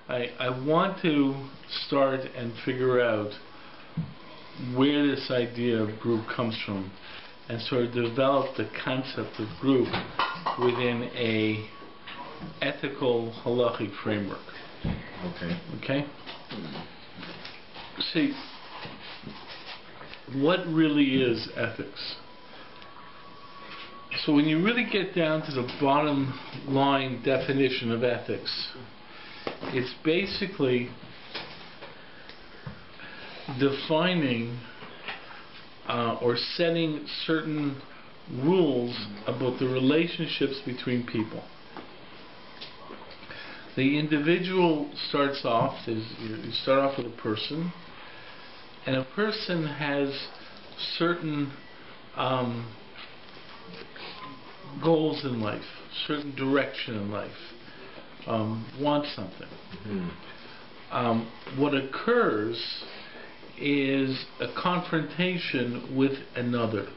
I want to start and figure out where this idea of group comes from and sort of develop the concept of group within a ethical halachic framework. Okay? See, what really is ethics? So when you really get down to the bottom line definition of ethics, it's basically defining or setting certain rules about the relationships between people. The individual starts off, you start off with a person, and a person has certain goals in life, certain direction in life, wants something. What occurs is a confrontation with another,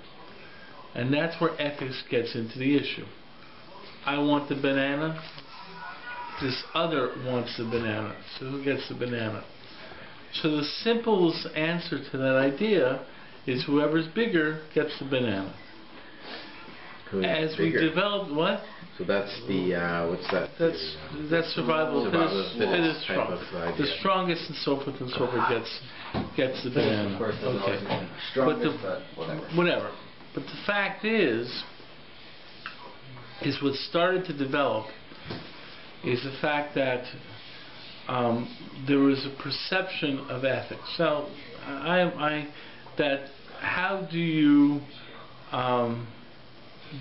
and that's where ethics gets into the issue. I want the banana, this other wants the banana, so who gets the banana? So the simplest answer to that idea is whoever's bigger gets the banana. As we develop, what? So that's the, what's that? That's survival of the fittest strong. The strongest and so forth gets the banana. Okay. But whatever. But the fact is what started to develop is the fact that there was a perception of ethics. So, that how do you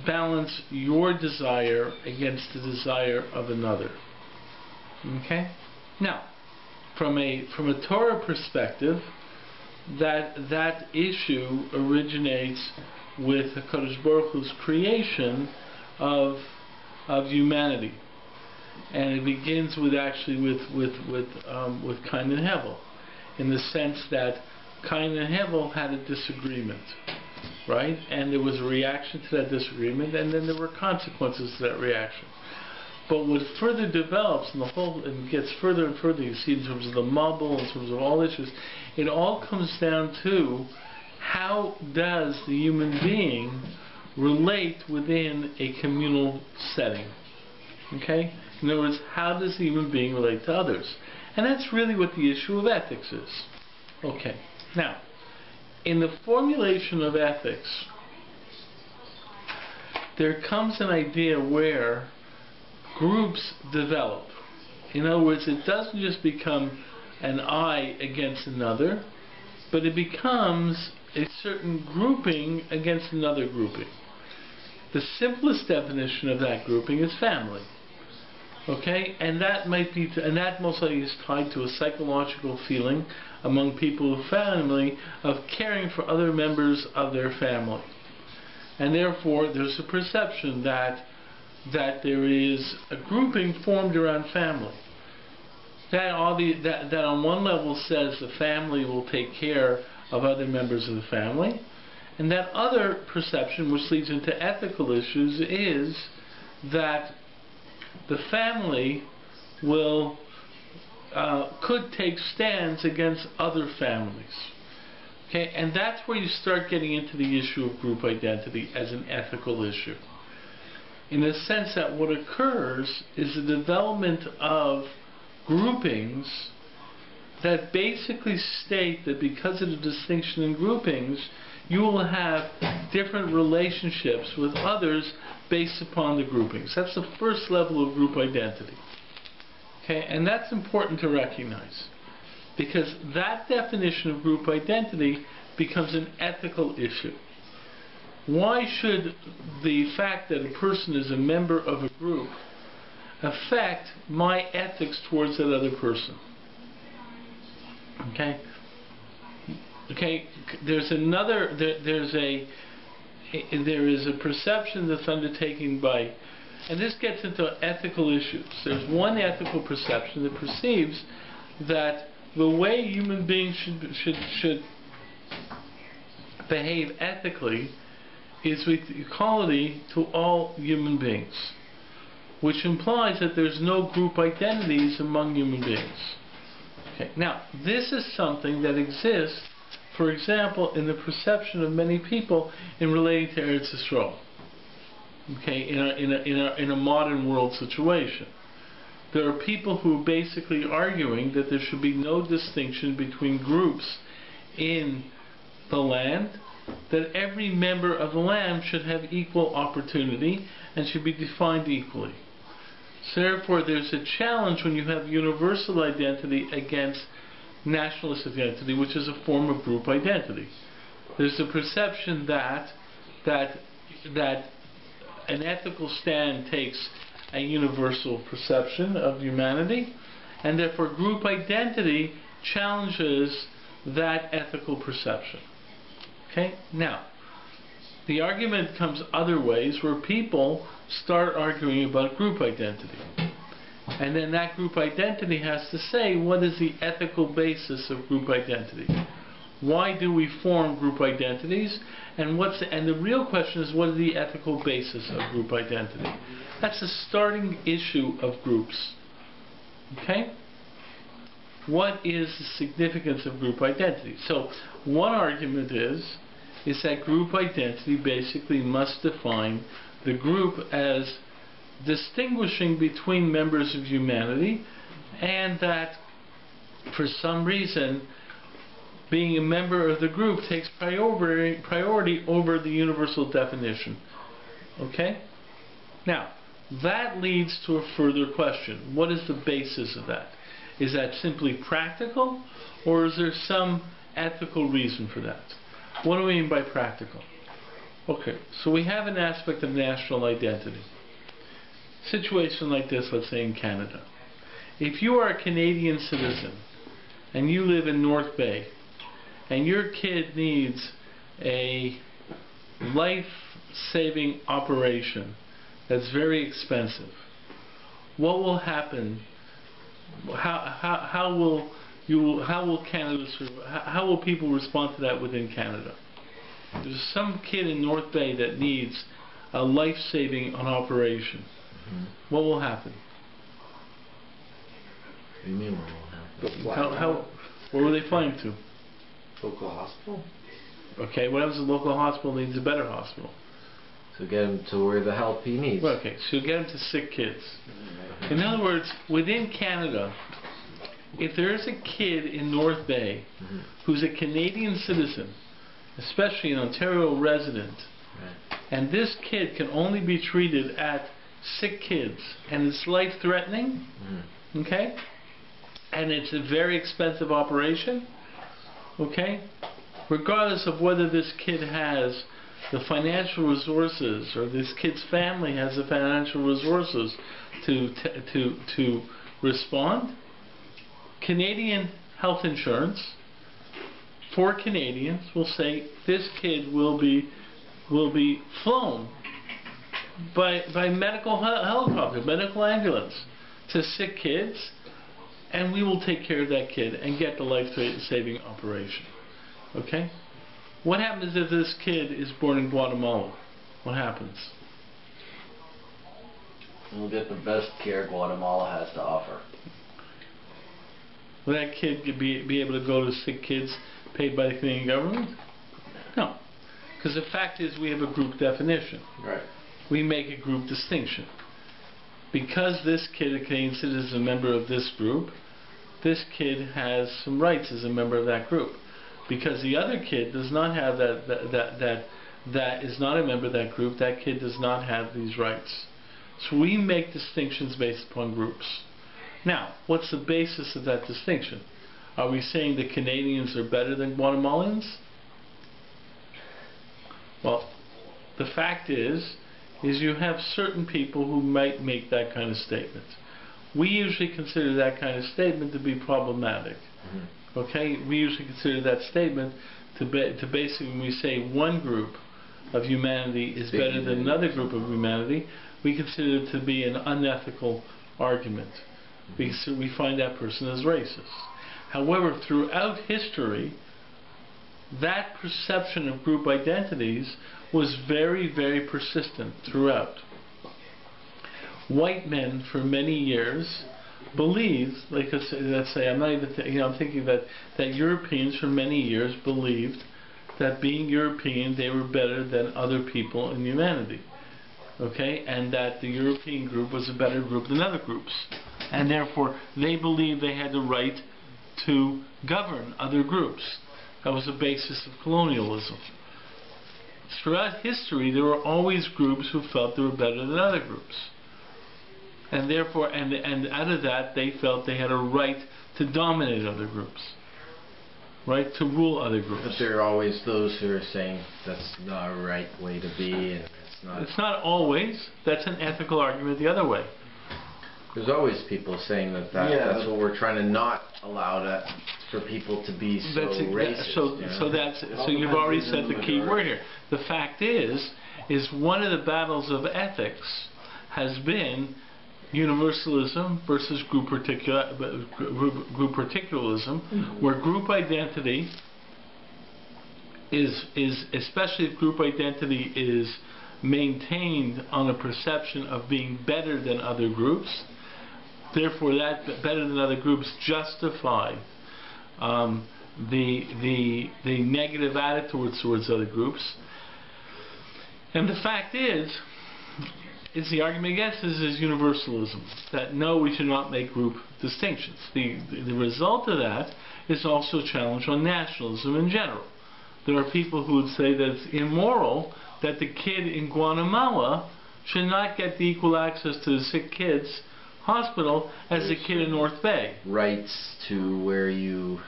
balance your desire against the desire of another? Okay? Now, from a Torah perspective, that issue originates with HaKadosh Baruch Hu's creation of humanity. And it begins with Cain and Hevel, in the sense that Cain and Hevel had a disagreement, right? And there was a reaction to that disagreement, and then there were consequences to that reaction. But what further develops, and gets further and further, you see in terms of the Mabul, in terms of all issues, it all comes down to how does the human being relate within a communal setting. Okay? In other words, how does the human being relate to others? And that's really what the issue of ethics is. Okay. Now, in the formulation of ethics, there comes an idea where groups develop. In other words, it doesn't just become an I against another, but it becomes a certain grouping against another grouping. The simplest definition of that grouping is family. Okay, and that might be, and that most likely is tied to a psychological feeling among people of family of caring for other members of their family, and therefore there's a perception that there is a grouping formed around family. That on one level says the family will take care of other members of the family, and that other perception, which leads into ethical issues, is that the family could take stands against other families. Okay, and that's where you start getting into the issue of group identity as an ethical issue. In the sense that what occurs is the development of groupings that basically state that because of the distinction in groupings, you will have different relationships with others based upon the groupings. That's the first level of group identity. Okay, and that's important to recognize, because that definition of group identity becomes an ethical issue. Why should the fact that a person is a member of a group affect my ethics towards that other person? Okay? Okay, there is a perception that's undertaken by, and this gets into ethical issues. There's one ethical perception that perceives that the way human beings should behave ethically is with equality to all human beings. which implies that there's no group identities among human beings. Okay. Now, this is something that exists, for example, in the perception of many people in relating to Eretz Yisrael. Okay, in a modern world situation. There are people who are basically arguing that there should be no distinction between groups in the land, that every member of the land should have equal opportunity and should be defined equally. So therefore there's a challenge when you have universal identity against nationalist identity, which is a form of group identity. There's a perception that an ethical stand takes a universal perception of humanity, and therefore group identity challenges that ethical perception. Okay? Now, the argument comes other ways where people start arguing about group identity. And then that group identity has to say, what is the ethical basis of group identity? Why do we form group identities? And the real question is, what is the ethical basis of group identity? That's the starting issue of groups. Okay? What is the significance of group identity? So, one argument is that group identity basically must define the group as distinguishing between members of humanity, and that for some reason being a member of the group takes priority over the universal definition. Okay? Now, that leads to a further question. What is the basis of that? Is that simply practical, or is there some ethical reason for that? What do we mean by practical? Okay, so we have an aspect of national identity. Situation like this, let's say in Canada. If you are a Canadian citizen and you live in North Bay and your kid needs a life-saving operation that's very expensive, what will happen? How will people respond to that within Canada? There's some kid in North Bay that needs a life-saving operation. What will happen? What do you mean what will happen? Where will they fly him to? Local hospital? Okay, what happens if the local hospital needs a better hospital? So get him to where the help he needs. Well, okay, so get him to sick kids. In other words, within Canada, if there is a kid in North Bay who's a Canadian citizen, especially an Ontario resident, and this kid can only be treated at sick kids, and it's life-threatening, okay, and it's a very expensive operation, okay, regardless of whether this kid has the financial resources or this kid's family has the financial resources to respond, Canadian health insurance for Canadians will say this kid will be flown by medical helicopter, medical ambulance to sick kids, and we will take care of that kid and get the life-saving operation. Okay? What happens if this kid is born in Guatemala? What happens? We'll get the best care Guatemala has to offer. Will that kid be able to go to sick kids paid by the Canadian government? No. Because the fact is we have a group definition. Right. We make a group distinction. Because this kid, a Canadian citizen, is a member of this group, this kid has some rights as a member of that group. Because the other kid does not have that is not a member of that group, that kid does not have these rights. So we make distinctions based upon groups. Now, what's the basis of that distinction? Are we saying that Canadians are better than Guatemalans? Well, the fact is you have certain people who might make that kind of statement. We usually consider that kind of statement to be problematic. Okay? We usually consider that statement to basically, when we say one group of humanity is better than another group of humanity, we consider it to be an unethical argument. Because we find that person as racist. However, throughout history, that perception of group identities was very, very persistent throughout. white men for many years believed, like let's say, I'm not even I'm thinking that Europeans for many years believed that being European they were better than other people in humanity, okay, and that the European group was a better group than other groups, and therefore they believed they had the right to govern other groups. That was the basis of colonialism. Throughout history, there were always groups who felt they were better than other groups. And therefore, and out of that, they felt they had a right to dominate other groups. Right? To rule other groups. But there are always those who are saying that's not a right way to be, and it's not... It's not always. That's an ethical argument the other way. There's always people saying that's what we're trying to not allow that for people to be so racist. So you've already said the key word here. The fact is one of the battles of ethics has been universalism versus group particularism, where group identity is especially if group identity is maintained on a perception of being better than other groups. Therefore, that better than other groups justify the negative attitude towards other groups. And the fact is the argument against this is universalism, that no, we should not make group distinctions. The result of that is also a challenge on nationalism in general. There are people who would say that it's immoral that the kid in Guatemala should not get the equal access to the sick kids hospital as the kid in North Bay. Rights to where you...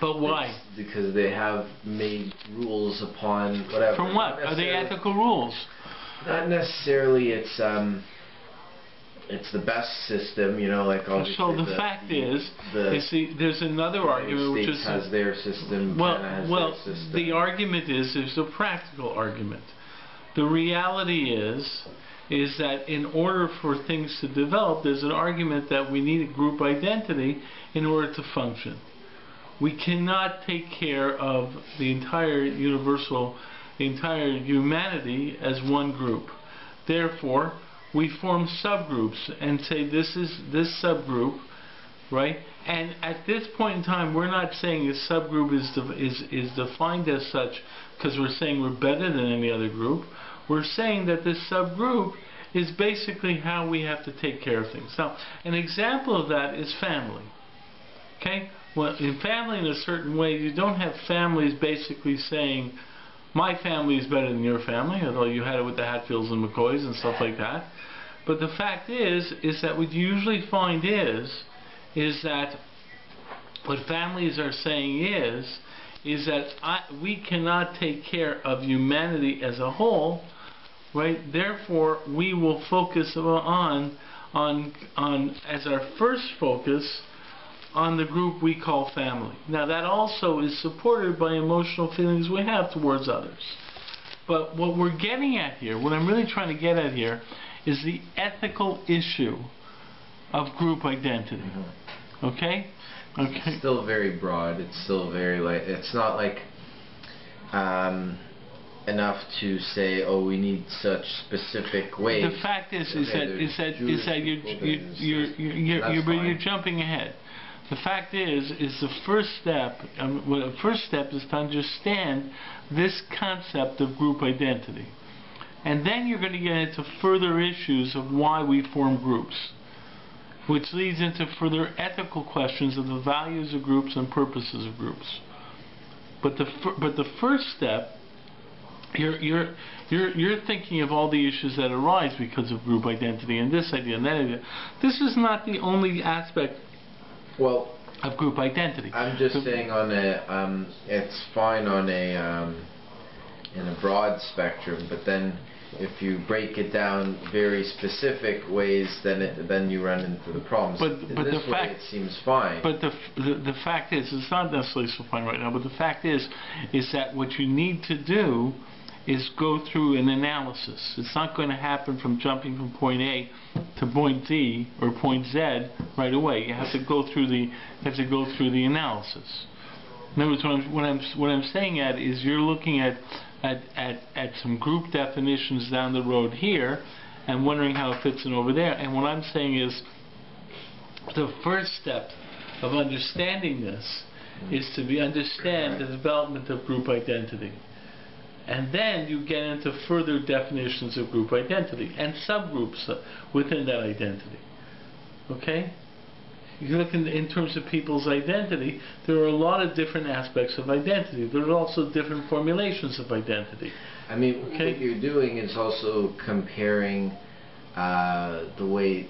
But why? Because they have made rules upon whatever. From what? Are they ethical rules? Not necessarily. It's the best system, you know, like obviously. So the fact is, you see, there's another argument which is has their system. Well, their system. The argument is there's a practical argument. The reality is that in order for things to develop, there's an argument that we need a group identity in order to function. We cannot take care of the entire humanity as one group. Therefore, we form subgroups and say this is this subgroup, right? And at this point in time, we're not saying a subgroup is defined as such because we're saying we're better than any other group. We're saying that this subgroup is basically how we have to take care of things. Now, an example of that is family. Okay? Well, in family, in a certain way, you don't have families basically saying, my family is better than your family, although you had it with the Hatfields and McCoys and stuff like that. But the fact is that what you usually find is that what families are saying is that we cannot take care of humanity as a whole, right? Therefore, we will focus on as our first focus on the group we call family. Now that also is supported by emotional feelings we have towards others. But what we're getting at here, what I'm really trying to get at here, is the ethical issue of group identity. Okay? Okay. It's still very broad. It's still very it's not like enough to say, oh, we need such specific ways. The fact is that you're jumping ahead. The fact is the first step. The first step is to understand this concept of group identity, and then you're going to get into further issues of why we form groups, which leads into further ethical questions of the values of groups and purposes of groups. But the first step, you're thinking of all the issues that arise because of group identity and this idea and that idea. This is not the only aspect. Well, of group identity. I'm just saying on a it's fine on a in a broad spectrum, but then if you break it down very specific ways, then you run into the problems. But this the fact it seems fine. But the fact is, it's not necessarily so fine right now. But the fact is that what you need to do is go through an analysis. It's not going to happen from jumping from point A to point Z or point Z right away. You have to go through the analysis. In other words, what I'm saying is you're looking at some group definitions down the road here, and wondering how it fits in over there. And what I'm saying is, the first step of understanding this is to understand the development of group identity. And then you get into further definitions of group identity and subgroups within that identity. Okay? You look in terms of people's identity, there are a lot of different aspects of identity. There are also different formulations of identity. I mean, what you're doing is also comparing the way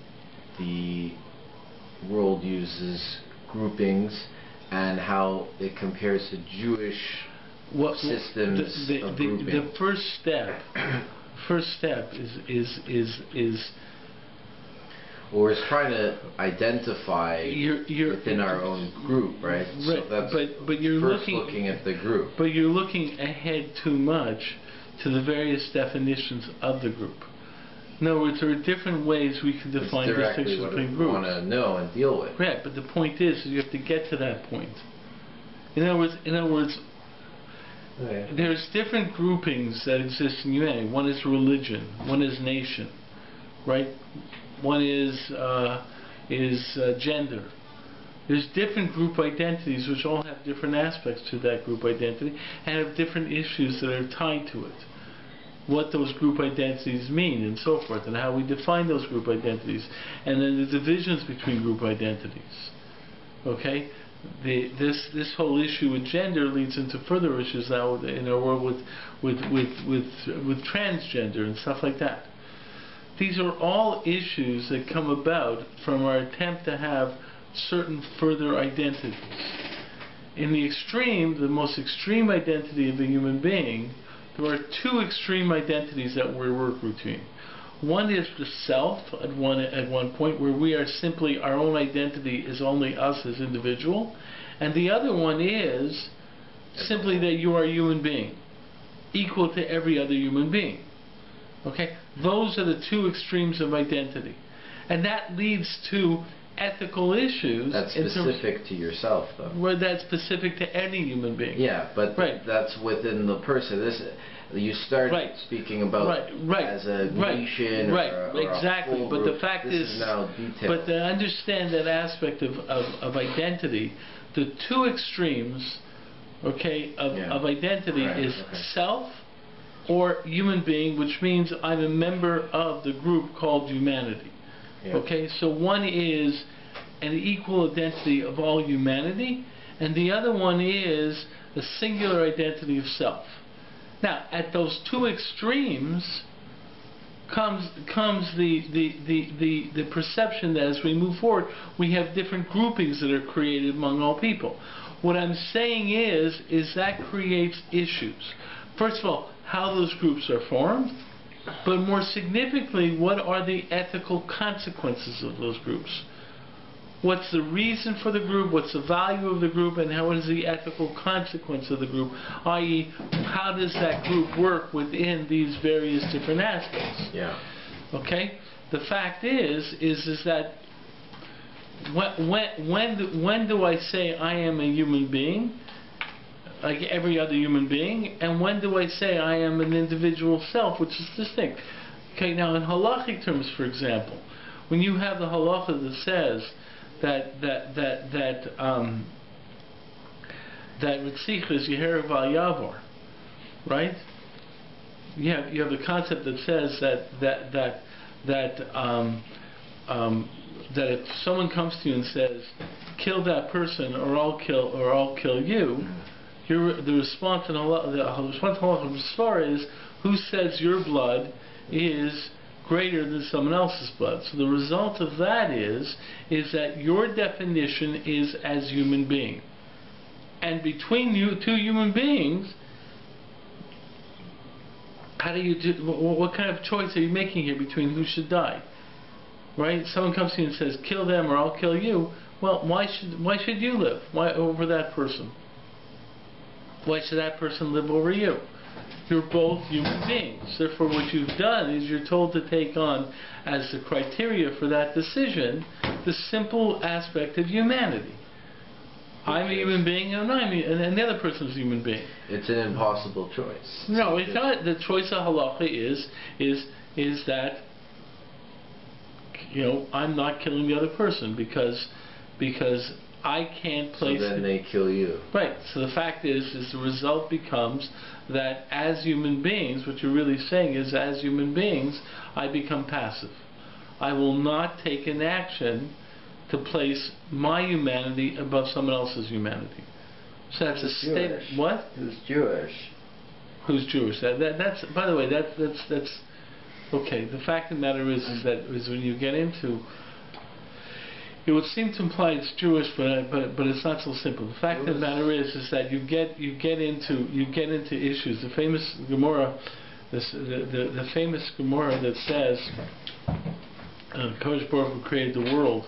the world uses groupings and how it compares to Jewish systems of grouping. The first step is or is trying to identify within our own group, right? So that's but you're looking at the group. But you're looking ahead too much to the various definitions of the group. In other words, there are different ways we can define distinctions between groups. Want to know and deal with. Right, but the point is you have to get to that point. In other words, there's different groupings that exist in humanity. One is religion, one is nation, right? One is gender. There's different group identities which all have different aspects to that group identity and have different issues that are tied to it. What those group identities mean and so forth, and how we define those group identities, and then the divisions between group identities. Okay? This whole issue with gender leads into further issues now in our world with transgender and stuff like that. These are all issues that come about from our attempt to have certain further identities. In the extreme, the most extreme identity of a human being, there are two extreme identities that we work between. One is the self at one point, where we are simply, our own identity is only us as individual, and the other one is simply that you are a human being, equal to every other human being. Okay? Those are the two extremes of identity. And that leads to ethical issues. That's specific to yourself, though. Well, that's specific to any human being. Yeah, but that's within the person. You start speaking about as a nation or exactly. a but group. The fact this is now detailed. But to understand that aspect of identity, the two extremes, of identity is self or human being, which means I'm a member of the group called humanity. Yeah. Okay, so one is an equal identity of all humanity, and the other one is a singular identity of self. Now, at those two extremes comes the perception that as we move forward, we have different groupings that are created among all people. What I'm saying is that creates issues. First of all, how those groups are formed, but more significantly, what are the ethical consequences of those groups? What's the reason for the group, what's the value of the group, and what is the ethical consequence of the group, i.e., how does that group work within these various different aspects? Yeah. Okay? The fact is that when do I say I am a human being, like every other human being, and when do I say I am an individual self, which is distinct? Okay, now in halachic terms, for example, when you have the halacha that says that Ritzicha is Yeher Val Yavor, right? You have the concept that says that if someone comes to you and says, "Kill that person, or I'll kill you," the response in halacha is, who says your blood is greater than someone else's blood? So the result of that is that your definition is as human being. And between two human beings, how do you do? What kind of choice are you making here between who should die? Right? Someone comes to you and says, "Kill them, or I'll kill you." Well, why should you live? Why over that person? Why should that person live over you? You're both human beings. Therefore, what you've done is you're told to take on as the criteria for that decision the simple aspect of humanity. I'm a human being, and the other person's a human being. It's an impossible choice. No, it's not. The choice of halacha is that I'm not killing the other person because I can't place. So then they kill you. Right. So the fact is the result becomes that as human beings, what you're really saying is, as human beings, I become passive. I will not take an action to place my humanity above someone else's humanity. So that's a statement. What? Who's Jewish? Who's Jewish? That's, by the way, that's okay. The fact of the matter is that when you get into, it would seem to imply it's Jewish, but it's not so simple. The fact of the matter is that you get into issues. The famous Gemara, the famous Gemara that says, Kodesh Baruch Hu created the world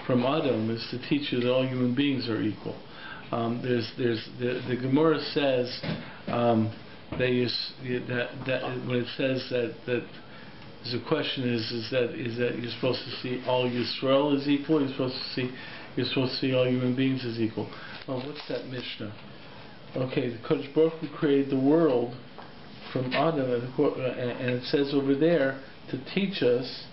from Adam is to teach you that all human beings are equal. The Gemara says that when it says that the question is that you're supposed to see all Yisrael as equal. You're supposed to see all human beings as equal. Oh, what's that Mishnah? Okay, the Kodesh Baruch Hu created the world from Adam, and it says over there to teach us.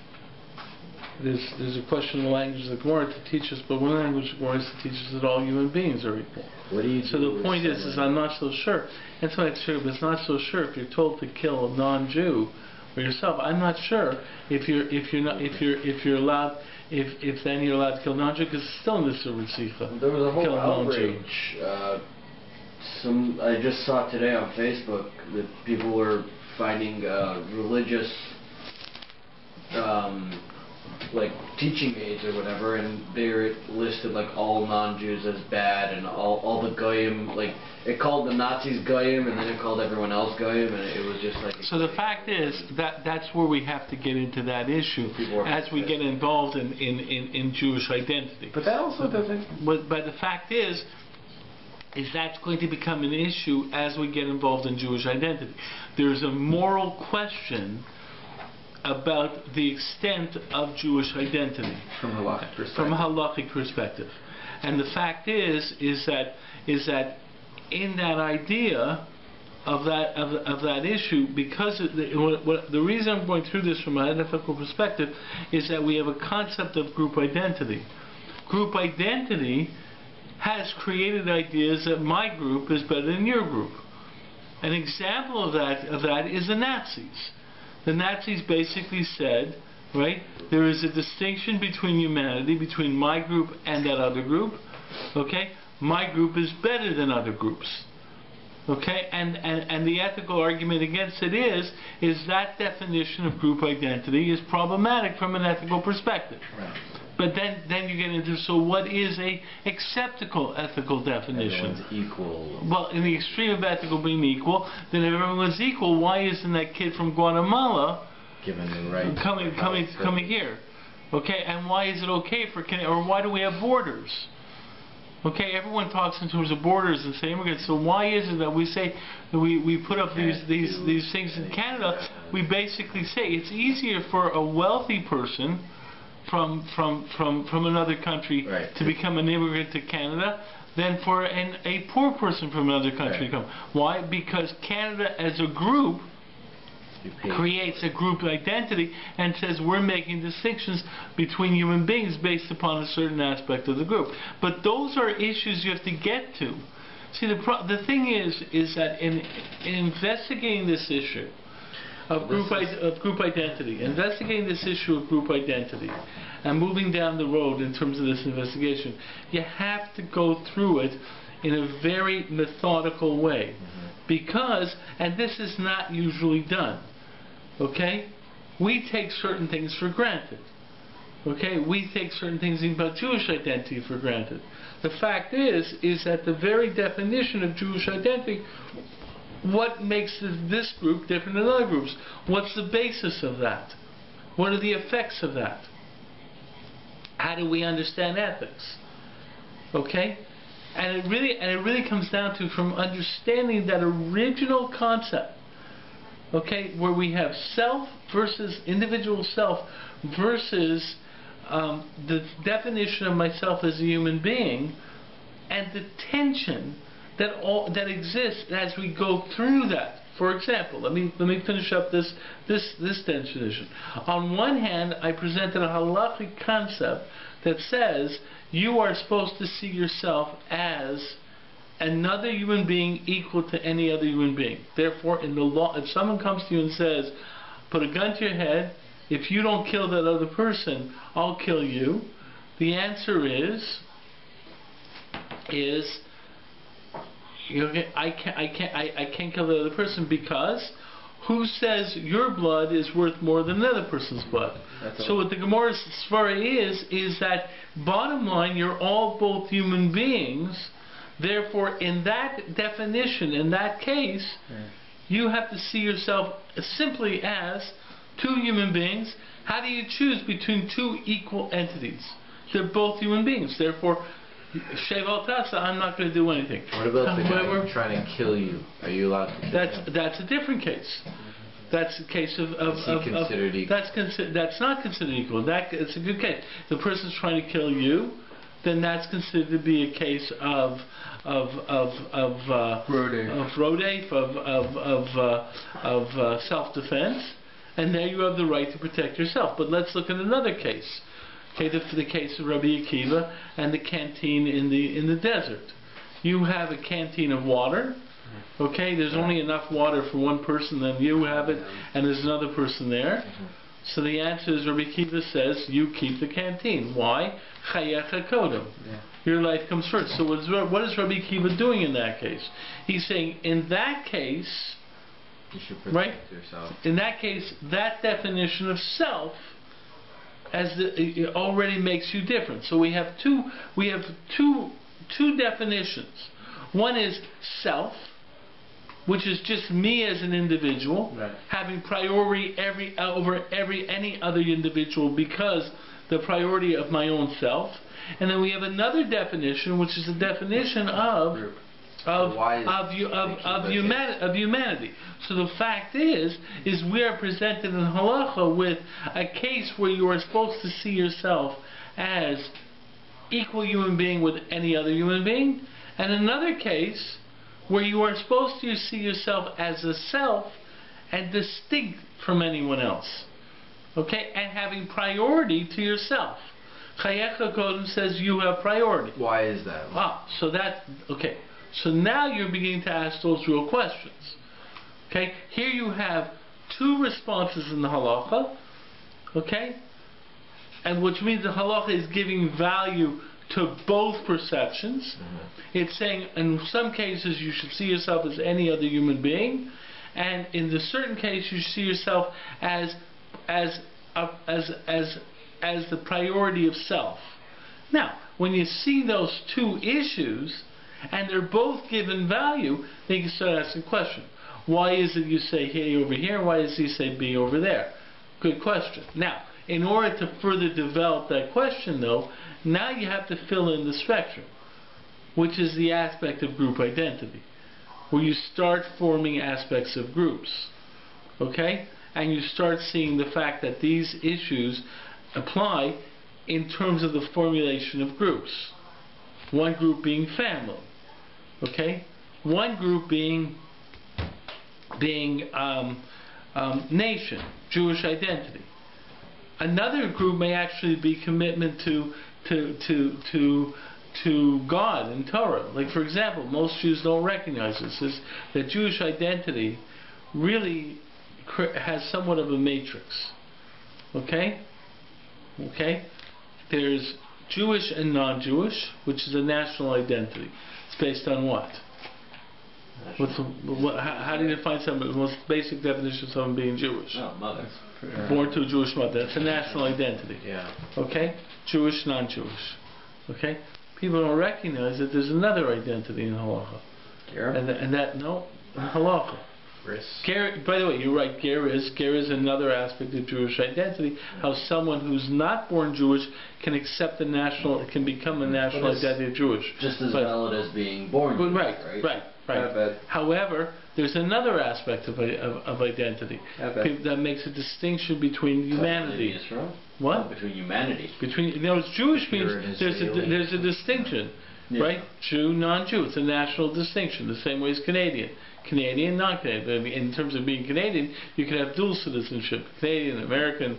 There's a question in the language of the Gemara to teach us, but one language of the Gemara is to teach us that all human beings are equal. What do you so the point is I'm not so sure. That's why it's true, but it's not so sure if you're told to kill a non-Jew or yourself. I'm not sure if you're allowed then you're allowed to kill a non-Jew because it's still in the Surah. There was a whole outrage. I just saw today on Facebook that people were finding religious like teaching aids or whatever, and they were listed like all non-Jews as bad, and all the goyim, like it called the Nazis goyim, and then it called everyone else goyim, and it was just like. So the fact is that's where we have to get into that issue as we get involved in Jewish identity. But that also doesn't. But the fact is that's going to become an issue as we get involved in Jewish identity. There's a moral question about the extent of Jewish identity from a halachic perspective. From a halachic perspective, and the fact is that in that idea of that issue, because the reason I'm going through this from an ethical perspective is that we have a concept of group identity. Group identity has created ideas that my group is better than your group. An example of that is the Nazis. The Nazis basically said, right, there is a distinction between humanity, between my group and that other group. Okay, my group is better than other groups. Okay, and the ethical argument against it is that definition of group identity is problematic from an ethical perspective. Right. But then you get into, so what is a acceptable ethical definition? Everyone's equal. Well, in the extreme of ethical being equal, then if everyone's equal, why isn't that kid from Guatemala given the right coming here? Okay, and why is it okay for or why do we have borders? Okay, everyone talks in terms of borders and say immigrants. So why is it that we say that we put up these things in Canada? We basically say it's easier for a wealthy person from another country to become an immigrant to Canada than for a poor person from another country to come. Why? Because Canada as a group creates a group identity and says we're making distinctions between human beings based upon a certain aspect of the group. But those are issues you have to get to. See, the thing is that in investigating this issue of group identity, investigating this issue of group identity, and moving down the road in terms of this investigation, you have to go through it in a very methodical way, because, and this is not usually done, okay? We take certain things for granted. Okay, we take certain things about Jewish identity for granted. The fact is that the very definition of Jewish identity, what makes this group different than other groups? What's the basis of that? What are the effects of that? How do we understand ethics? Okay? And it really comes down to from understanding that original concept, okay, where we have self versus individual self versus the definition of myself as a human being, and the tension that exists as we go through that For example, let me finish up this definition. On one hand, I presented a halachic concept that says you are supposed to see yourself as another human being equal to any other human being. Therefore, in the law, if someone comes to you and says, put a gun to your head, if you don't kill that other person, I'll kill you. The answer is I can't kill the other person, because who says your blood is worth more than another person's blood? So what the Gemara's svara is that bottom line, you're all both human beings. Therefore, in that definition, in that case, you have to see yourself simply as two human beings. How do you choose between two equal entities? They're both human beings. Therefore, Sheval Tasa, I'm not going to do anything. What about the guy trying to kill you? Are you allowed to kill him? That's a different case. That's a case of Is he considered equal? That's not considered equal. It's a good case. The person's trying to kill you, then that's considered to be a case of self-defense, and there you have the right to protect yourself. But let's look at another case. Okay, the case of Rabbi Akiva and the canteen in the desert. You have a canteen of water. Okay, there's only enough water for one person, then you have it, and there's another person there. So the answer is, Rabbi Akiva says, you keep the canteen. Why? Chayecha kodem. Your life comes first. So what is Rabbi Akiva doing in that case? He's saying, in that case, you should protect yourself. In that case, that definition of self it already makes you different. So we have two definitions. One is self, which is just me as an individual, having priority over any other individual because the priority of my own self. And then we have another definition, which is the definition of humanity. So the fact is we are presented in halacha with a case where you are supposed to see yourself as equal human being with any other human being, and another case where you are supposed to see yourself as a self and distinct from anyone else. Okay? And having priority to yourself. Chayecha Kodem says you have priority. Why is that? Okay. So now you're beginning to ask those real questions. Okay? Here you have two responses in the halacha. Okay? And which means the halacha is giving value to both perceptions. It's saying in some cases you should see yourself as any other human being, and in the certain case you see yourself as the priority of self. Now, when you see those two issues and they're both given value, then you can start asking the question: why is it you say A over here? Why does he say B over there? Good question. Now, in order to further develop that question, though, now you have to fill in the spectrum, which is the aspect of group identity, where you start forming aspects of groups, okay? And you start seeing the fact that these issues apply in terms of the formulation of groups. One group being family, okay? One group being nation, Jewish identity. Another group may actually be commitment to God and Torah. Like, for example, most Jews don't recognize this, is that Jewish identity really has somewhat of a matrix. Okay? Okay? There's Jewish and non-Jewish, which is a national identity. It's based on what? How do you define the most basic definition of someone being Jewish? Mother. Born to a Jewish mother. That's a national identity. Yeah. Okay? Jewish, non-Jewish. Okay? People don't recognize that there's another identity in halacha. Ger? And that, no, in halacha. Ger, by the way, you're right, Ger is another aspect of Jewish identity. How someone who's not born Jewish can accept the national, can become a national identity of Jewish. Just as valid as being born Jewish, right. However, there's another aspect of identity that makes a distinction between humanity. What? Between humanity. Jewish means there's a distinction. right? Jew, non-Jew. It's a national distinction, the same way as Canadian. Canadian, non-Canadian. In terms of being Canadian, you can have dual citizenship, Canadian, American,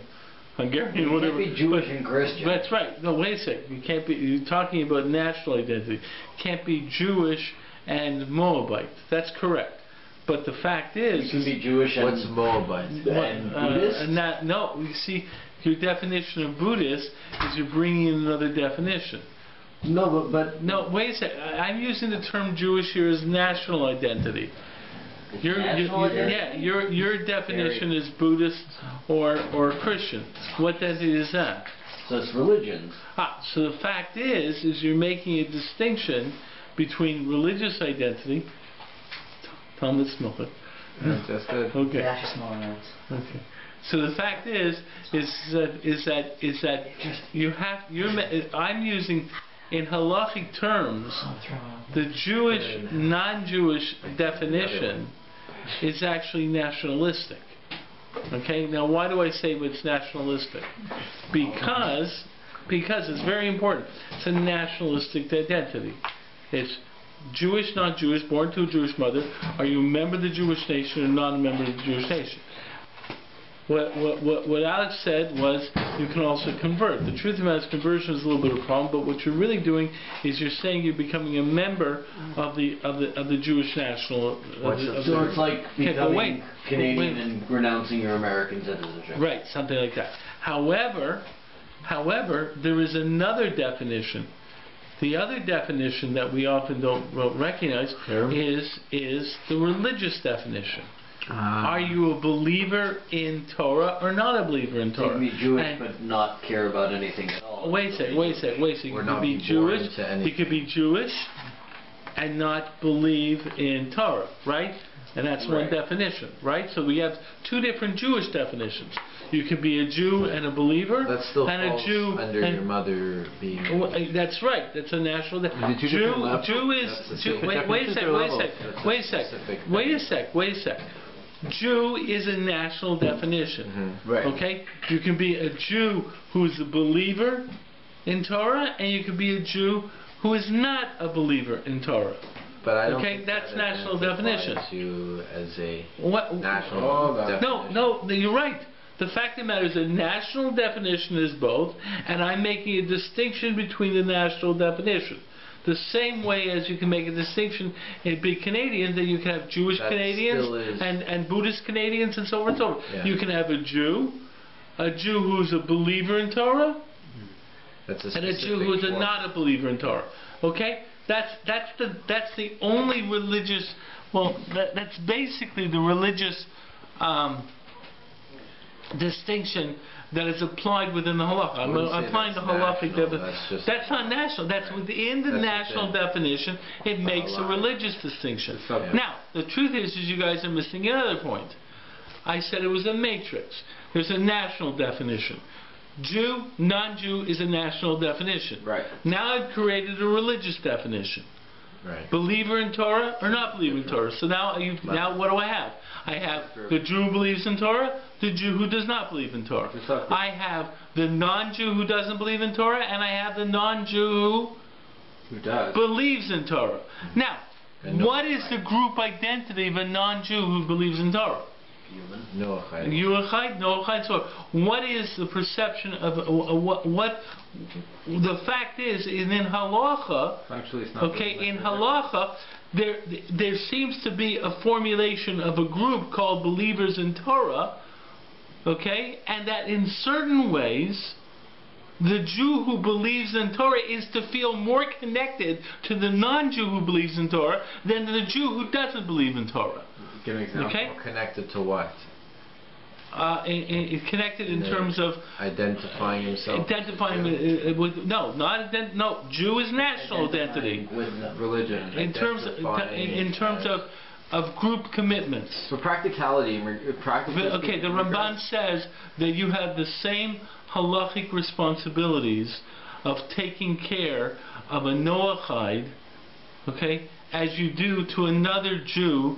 Hungarian, whatever. You can't be Jewish and Christian. That's right. No, wait a second. You can't be. You're talking about national identity. You can't be Jewish and Moabite. That's correct. But the fact is, you can be Jewish and what's Moabite? And Buddhist. No, you see, your definition of Buddhist is you're bringing in another definition. No, but no. Wait a second. I'm using the term Jewish here as national identity. Yeah, your definition is Buddhist or Christian. What is that? So it's religions. So the fact is you're making a distinction between religious identity. Talmud Smocha. That's good. Okay. Yeah, okay. So the fact is that you have I'm using in halachic terms the Jewish non-Jewish definition is actually nationalistic. Okay, now why do I say it's nationalistic? Because it's very important. It's a nationalistic identity. It's Jewish, not Jewish, born to a Jewish mother. Are you a member of the Jewish nation or not a member of the Jewish nation? What Alex said was you can also convert. The truth of the matter is conversion is a little bit of a problem, but what you're really doing is you're saying you're becoming a member of the Jewish national. So it's like becoming Canadian and renouncing your American citizenship. Right, something like that. However, there is another definition. The other definition that we often don't recognize is the religious definition. Are you a believer in Torah or not a believer in Torah? You can be Jewish but not care about anything at all. Wait a second. You could be Jewish. You could be Jewish and not believe in Torah, right? And that's one definition, right? So we have two different Jewish definitions. You can be a Jew and a believer, that still and falls a Jew under your mother being. That's right. That's a national. Jew is. Wait a sec. Jew is a national definition. Right. Okay. You can be a Jew who is a believer in Torah, and you can be a Jew who is not a believer in Torah. But I don't think that's national definition. You as a national definition. No, you're right. The fact of the matter is a national definition is both, and I'm making a distinction between the national definition. The same way as you can make a distinction in big Canadians, that you can have Jewish Canadians and Buddhist Canadians and so on and so forth. Yeah. You can have a Jew who's a believer in Torah, and a Jew who's not a believer in Torah. Okay? That's the only religious. Well, that's basically the religious distinction that is applied within the halacha. I'm applying the halachic definition. That's not national. That's within the national definition. It makes a religious distinction. Now, the truth is you guys are missing another point. I said it was a matrix. There's a national definition. Jew, non-Jew is a national definition. Right. Now I've created a religious definition. Right. Believer in Torah or not believer in Torah. So now what do I have? I have the Jew who believes in Torah, the Jew who does not believe in Torah. I have the non-Jew who doesn't believe in Torah, and I have the non-Jew who does believes in Torah. Now, what is the group identity of a non-Jew who believes in Torah? Noachide. So what is the perception of what the fact is in halacha? Actually, it's not in halacha there seems to be a formulation of a group called believers in Torah, and that in certain ways the Jew who believes in Torah is to feel more connected to the non-Jew who believes in Torah than the Jew who doesn't believe in Torah. Give an example. Connected to what? Connected in terms of identifying himself. Jew is national identity. With religion. In terms of group commitments. For practicality, the Ramban says that you have the same halachic responsibilities of taking care of a Noachide, as you do to another Jew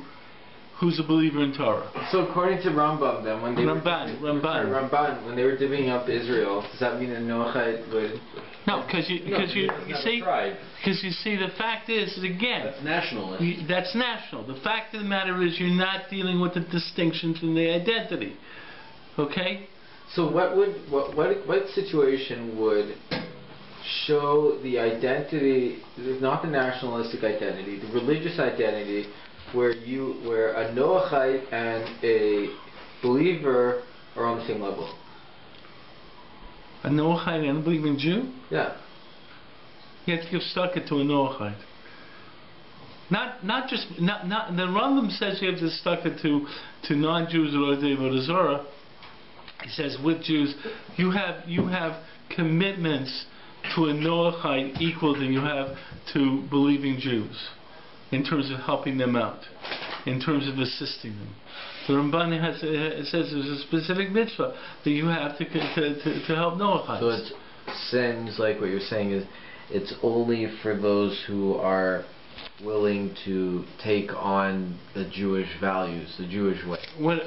who's a believer in Torah. So according to Rambam, then when they were divvying up Israel, does that mean that Noachide would No, because you see, the fact is again. That's nationalist. That's national. The fact of the matter is, you're not dealing with the distinctions in the identity. Okay. So what situation would show the identity, not the nationalistic identity, the religious identity, where a Noachite and a believer are on the same level? A Noachite and a believing Jew? Yeah. You have to give sukkah to a Noachite. Not the Rambam says you have to sukkah to non-Jews or Avodah Zarah. He says with Jews you have commitments to a Noachite equal than you have to believing Jews in terms of helping them out, in terms of assisting them. The Ramban says there's a specific mitzvah that you have to help Noachites. So it seems like what you're saying is it's only for those who are willing to take on the Jewish values, the Jewish way.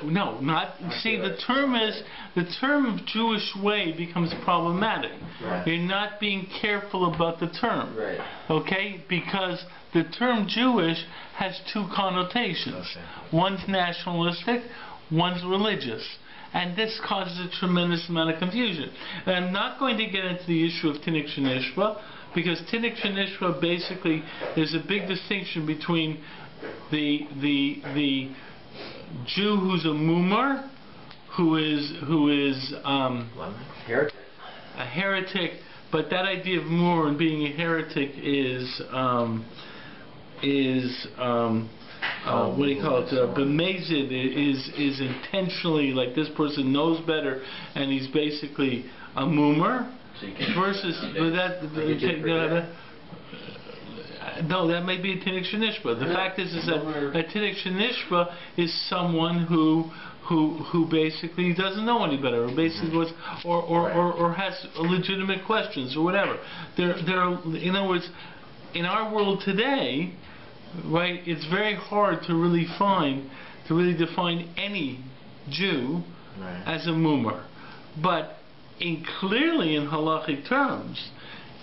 No, not. See, the term of Jewish way becomes problematic. Right. You're not being careful about the term. Right. Okay? Because the term Jewish has two connotations. Okay. One's nationalistic, one's religious. And this causes a tremendous amount of confusion. And I'm not going to get into the issue of Tinnik Shenishba, because Tinnik Shenishba basically there's a big distinction between the Jew who's a mumar, who is a heretic, but that idea of mumar and being a heretic is what do you call it? Bemazed is intentionally, like this person knows better, and he's basically a mumar. Versus no, that may be a Tinnik Shenishba. The fact is that a Tinnik Shenishba is someone who basically doesn't know any better, or basically was, or has legitimate questions or whatever. In other words, in our world today, right, it's very hard to really define any Jew as a mumar, but clearly in halachic terms,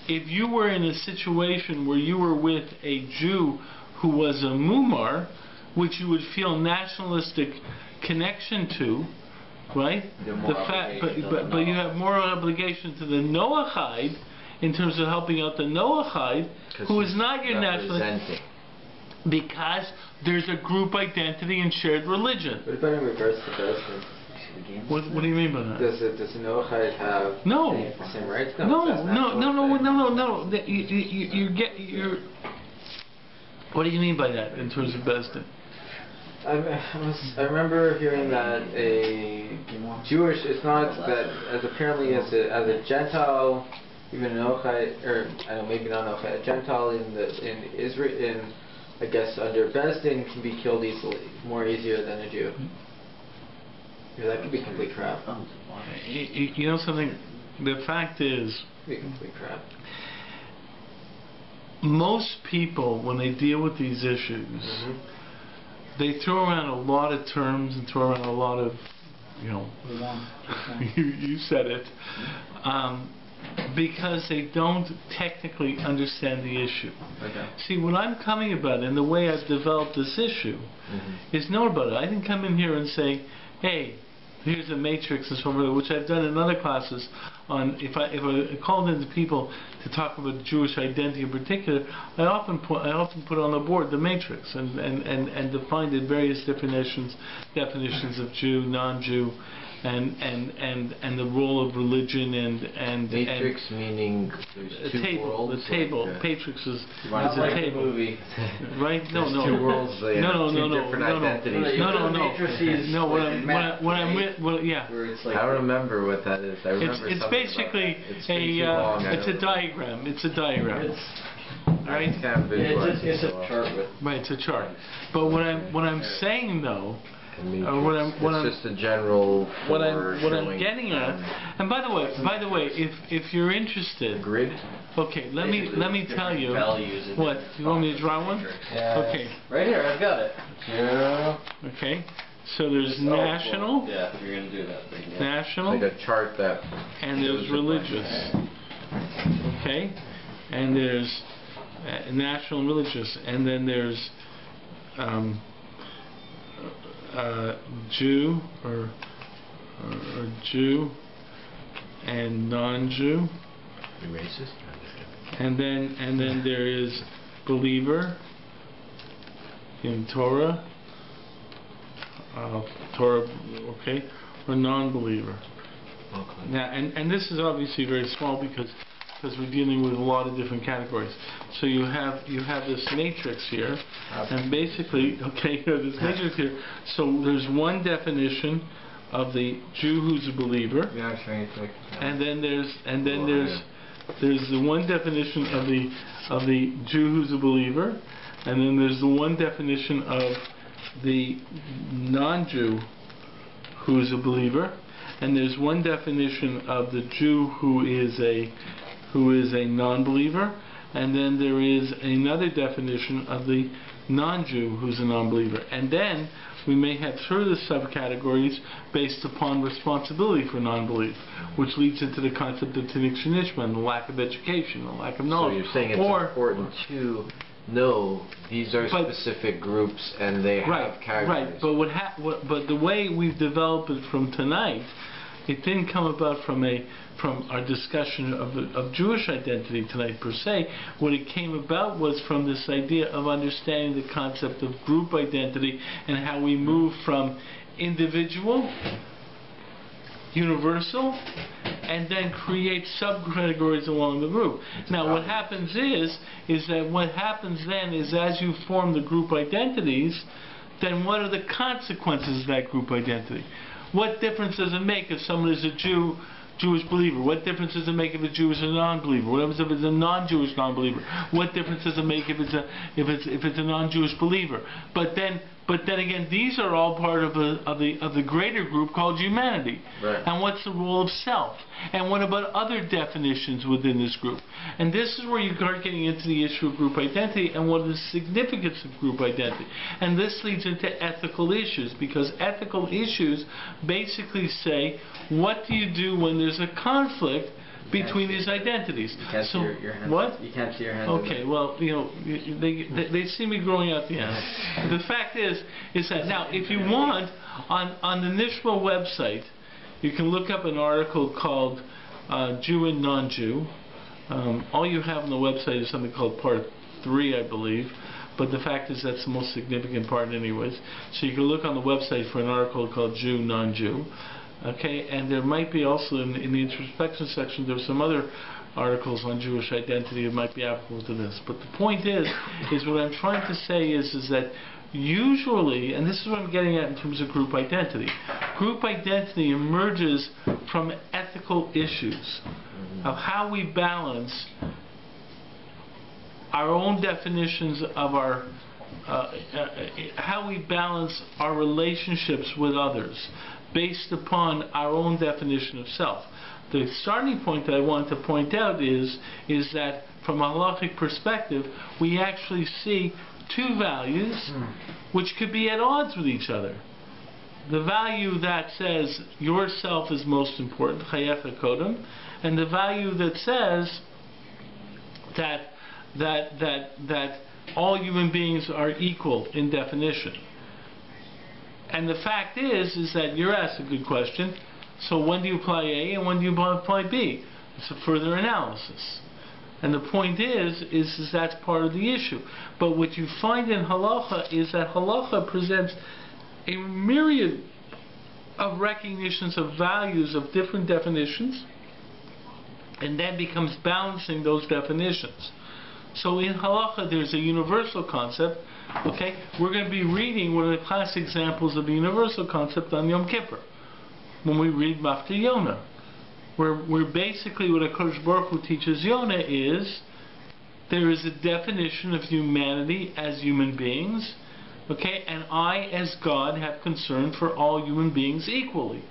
if you were in a situation where you were with a Jew who was a mumar, which you would feel nationalistic connection to, right? But you have moral obligation to the Noachide in terms of helping out the Noachide, who is not your nationalist, because there's a group identity and shared religion. What about in regards to Bezdin? What do you mean by that? Does a Noachite have the same rights? No. What do you mean by that in terms of Bezdin? I remember hearing that a Jewish, it's not that as apparently as a Gentile, even a Noachite, or I don't know, maybe not Noachite, a Gentile in Israel, I guess under Bezdin can be killed more easier than a Jew. Yeah, that could be complete crap. You know something? The fact is, complete crap. Most people, when they deal with these issues, they throw around a lot of terms and throw around a lot of, you said it, because they don't technically understand the issue. Okay. See, what I'm coming about and the way I've developed this issue is know about it. I didn't come in here and say, hey, here's a matrix and so on, which I've done in other classes. On if I called into people to talk about Jewish identity in particular, I often put on the board the matrix and defined in various definitions of Jew, non-Jew, and the role of religion and matrix meaning there's two worlds. The table. Matrix is a table. Movie. Right? No. Two worlds. Two different identities. No. I remember what that is. I remember it's basically it's a diagram. It's a diagram. Right? It's a chart. Right, it's a chart. But what I'm saying though, it's just a general. What I'm getting at, and by the way, if you're interested, grid. Okay, let me tell you. What? You want me to draw one? Yeah. Okay. Right here, I've got it. Yeah. Okay. So there's national. Yeah, if you're gonna do that thing. Yeah. National. Like a chart that. And there's religious. okay, and there's national and religious, and then there's Jew or Jew and non-Jew, Racist. and then there is believer in Torah, okay, or non-believer. Okay. Now, and this is obviously very small because we're dealing with a lot of different categories. So you have this matrix here, and basically, okay, you have this matrix here. So there's one definition of the Jew who's a believer, and then there's the one definition of the Jew who's a believer, and then there's the one definition of the non-Jew who's a believer, and there's one definition of the Jew who is a non-believer, and then there is another definition of the non-Jew who's a non-believer. And then we may have further subcategories based upon responsibility for non-belief, which leads into the concept of Tinnik Nishma and the lack of education, the lack of knowledge. So you're saying it's important to know these are specific groups and they have categories. Right, but the way we've developed it from tonight, it didn't come about from our discussion of Jewish identity tonight per se. What it came about was from this idea of understanding the concept of group identity and how we move from individual, universal, and then create subcategories along the group. Now what happens is that what happens then is as you form the group identities, then what are the consequences of that group identity? What difference does it make if someone is a Jewish believer? What difference does it make if a Jew is a non-believer? What happens if it's a non-Jewish non-believer? What difference does it make if it's a non-Jewish believer? But then again, these are all part of the greater group called humanity. Right. And what's the role of self? And what about other definitions within this group? And this is where you start getting into the issue of group identity and what is the significance of group identity. And this leads into ethical issues, because ethical issues basically say, what do you do when there's a conflict between these identities? You can't see your hands. What? You can't see your hands. Okay, well, they see me growing out the end. The fact is that now, if you want, on the Nishma website, you can look up an article called Jew and Non-Jew. All you have on the website is something called Part 3, I believe. But the fact is that's the most significant part anyways. So you can look on the website for an article called Jew, Non-Jew. Okay, and there might be also in the introspection section, there's some other articles on Jewish identity that might be applicable to this. But the point is what I'm trying to say is that usually, and this is what I'm getting at in terms of group identity emerges from ethical issues of how we balance our own definitions of our how we balance our relationships with others based upon our own definition of self. The starting point that I want to point out is that from a halachic perspective, we actually see two values which could be at odds with each other. The value that says yourself is most important, chayecha kodem, and the value that says that all human beings are equal in definition. And the fact is that you're asked a good question. So when do you apply A and when do you apply B? It's a further analysis. And the point is that's part of the issue. But what you find in halacha is that halacha presents a myriad of recognitions of values of different definitions, and then becomes balancing those definitions. So in halacha there's a universal concept. Okay, we're going to be reading one of the classic examples of the universal concept on Yom Kippur, when we read Maftir Yonah, where basically what HaKadosh Baruch Hu teaches Yonah is there is a definition of humanity as human beings, okay, and I as God have concern for all human beings equally.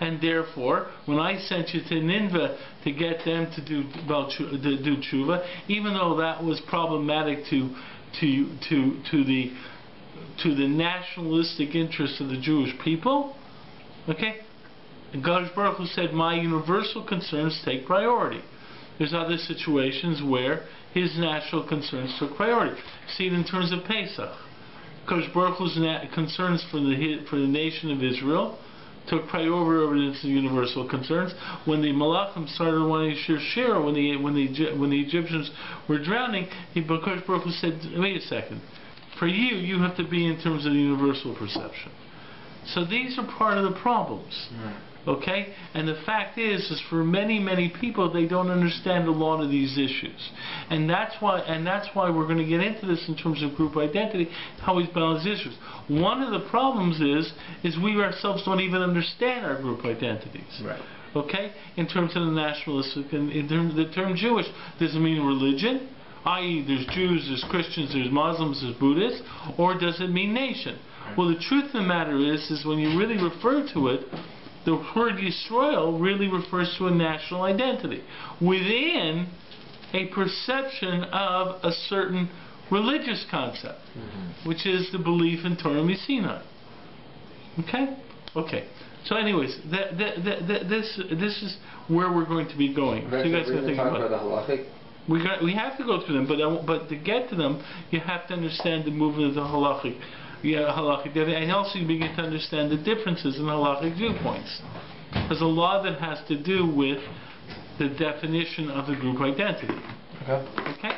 And therefore, when I sent you to Nineveh to get them to do tshuva, even though that was problematic to the nationalistic interests of the Jewish people, okay, and God Baruch Hu said, my universal concerns take priority. There's other situations where his national concerns took priority. See it in terms of Pesach. Because Baruch Hu's concerns for the nation of Israel took priority over its universal concerns. When the Malachim started wanting to share, when the Egyptians were drowning, because Baruch Hu said, wait a second, for you have to be in terms of the universal perception. So these are part of the problems. Okay? And the fact is for many people, they don't understand a lot of these issues. And that's why we're going to get into this in terms of group identity, how we balance issues. One of the problems is we ourselves don't even understand our group identities. Right. Okay? In terms of the nationalistic, in terms of the term Jewish, does it mean religion? I.e., there's Jews, there's Christians, there's Muslims, there's Buddhists, or does it mean nation? Well, the truth of the matter is when you really refer to it, the word Yisrael really refers to a national identity within a perception of a certain religious concept, which is the belief in Torah Sinai. Okay? Okay. So anyways, this is where we're going to be going. So you guys we're going to talk about the halachic. We have to go through them, but to get to them, you have to understand the movement of the halachic. And also you begin to understand the differences in halachic viewpoints. There's a lot that has to do with the definition of the group identity. Okay. Okay?